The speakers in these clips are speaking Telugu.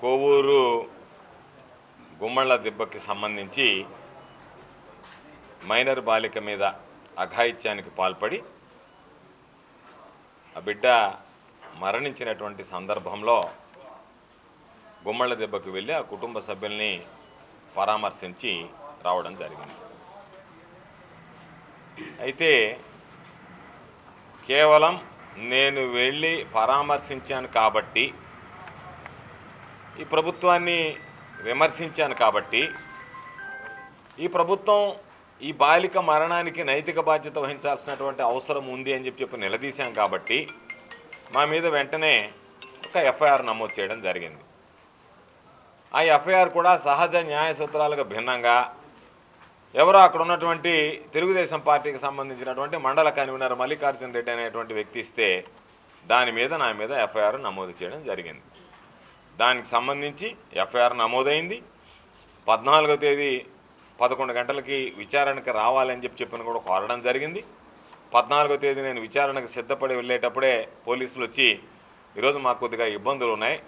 కోవూరు గుమ్మళ్ళ దిబ్బకి సంబంధించి మైనర్ బాలిక మీద అఘాయిత్యానికి పాల్పడి ఆ బిడ్డ మరణించినటువంటి సందర్భంలో గుమ్మళ్ళ దిబ్బకు వెళ్ళి ఆ కుటుంబ సభ్యుల్ని పరామర్శించి రావడం జరిగింది. అయితే కేవలం నేను వెళ్ళి పరామర్శించాను కాబట్టి, ఈ ప్రభుత్వాన్ని విమర్శించాను కాబట్టి, ఈ ప్రభుత్వం ఈ బాలిక మరణానికి నైతిక బాధ్యత వహించాల్సినటువంటి అవసరం ఉంది అని చెప్పి నిలదీశాం కాబట్టి మా మీద వెంటనే ఒక ఎఫ్ఐఆర్ నమోదు చేయడం జరిగింది. ఆ ఎఫ్ఐఆర్ కూడా సహజ న్యాయ సూత్రాలకు భిన్నంగా ఎవరో అక్కడ ఉన్నటువంటి తెలుగుదేశం పార్టీకి సంబంధించినటువంటి మండల కన్వీనర్ మల్లికార్జున రెడ్డి అనేటువంటి వ్యక్తి ఇస్తే దాని మీద నా మీద ఎఫ్ఐఆర్ నమోదు చేయడం జరిగింది. దానికి సంబంధించి ఎఫ్ఐఆర్ నమోదైంది. 14వ తేదీ 11 గంటలకి విచారణకి రావాలని చెప్పిన కూడా కోరడం జరిగింది. 14వ తేదీ నేను విచారణకు సిద్ధపడి వెళ్ళేటప్పుడే పోలీసులు వచ్చి ఈరోజు మాకు కొద్దిగా ఇబ్బందులు ఉన్నాయి,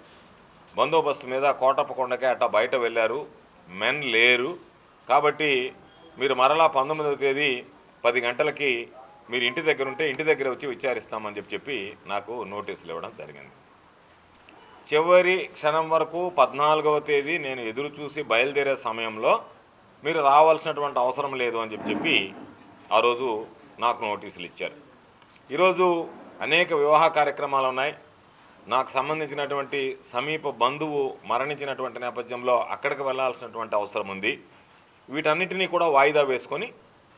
బందోబస్తు మీద కోటప్పకొండకే అట్టా బయట వెళ్ళారు, మెన్ లేరు, కాబట్టి మీరు మరలా 19వ తేదీ 10 గంటలకి మీరు ఇంటి దగ్గర ఉంటే ఇంటి దగ్గర వచ్చి విచారిస్తామని చెప్పి నాకు నోటీసులు ఇవ్వడం జరిగింది. చివరి క్షణం వరకు 14వ తేదీ నేను ఎదురు చూసి బయలుదేరే సమయంలో మీరు రావాల్సినటువంటి అవసరం లేదు అని చెప్పి ఆ రోజు నాకు నోటీసులు ఇచ్చారు. ఈరోజు అనేక వివాహ కార్యక్రమాలు ఉన్నాయి. నాకు సంబంధించినటువంటి సమీప బంధువు మరణించినటువంటి నేపథ్యంలో అక్కడికి వెళ్ళాల్సినటువంటి అవసరం ఉంది. వీటన్నిటినీ కూడా వాయిదా వేసుకొని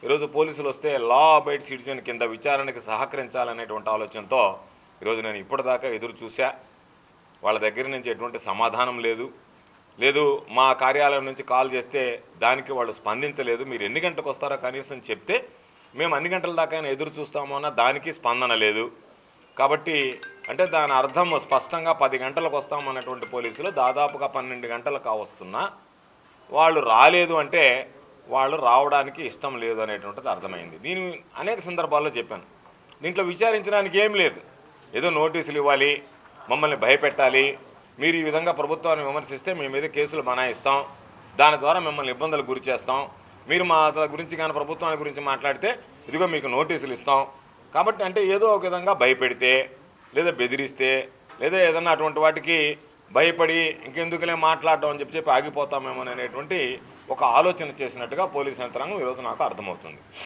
ఈరోజు పోలీసులు వస్తే లా అబైడ్ సిటిజన్ కింద విచారణకి సహకరించాలనేటువంటి ఆలోచనతో ఈరోజు నేను ఇప్పటిదాకా ఎదురు చూసా. వాళ్ళ దగ్గర నుంచి ఎటువంటి సమాధానం లేదు. మా కార్యాలయం నుంచి కాల్ చేస్తే దానికి వాళ్ళు స్పందించలేదు. మీరు ఎన్ని గంటలకు వస్తారో కనీసం చెప్తే మేము అన్ని గంటల దాకా ఎదురు చూస్తామో అన్న దానికి స్పందన లేదు. కాబట్టి అంటే దాని అర్థం స్పష్టంగా 10 గంటలకు వస్తామన్నటువంటి పోలీసులు దాదాపుగా 12 గంటలకు వస్తున్నా వాళ్ళు రాలేదు అంటే వాళ్ళు రావడానికి ఇష్టం లేదు అనేటువంటిది అర్థమైంది. దీని అనేక సందర్భాల్లో చెప్పాను. దీంట్లో విచారించడానికి ఏం లేదు. ఏదో నోటీసులు ఇవ్వాలి, మమ్మల్ని భయపెట్టాలి, మీరు ఈ విధంగా ప్రభుత్వాన్ని విమర్శిస్తే మీ మీద కేసులు బనాయిస్తాం, దాని ద్వారా మిమ్మల్ని ఇబ్బందులకు గురి చేస్తాం, మీరు మా గురించి కానీ ప్రభుత్వాన్ని గురించి మాట్లాడితే ఇదిగో మీకు నోటీసులు ఇస్తాం. కాబట్టి అంటే ఏదో ఒక విధంగా భయపెడితే లేదా బెదిరిస్తే లేదా ఏదన్నా అటువంటి వాటికి భయపడి ఇంకెందుకులే మాట్లాడడం అని చెప్పి ఆగిపోతామేమో అనేటువంటి ఒక ఆలోచన చేసినట్టుగా పోలీసు యంత్రాంగం ఈరోజు నాకు అర్థమవుతుంది.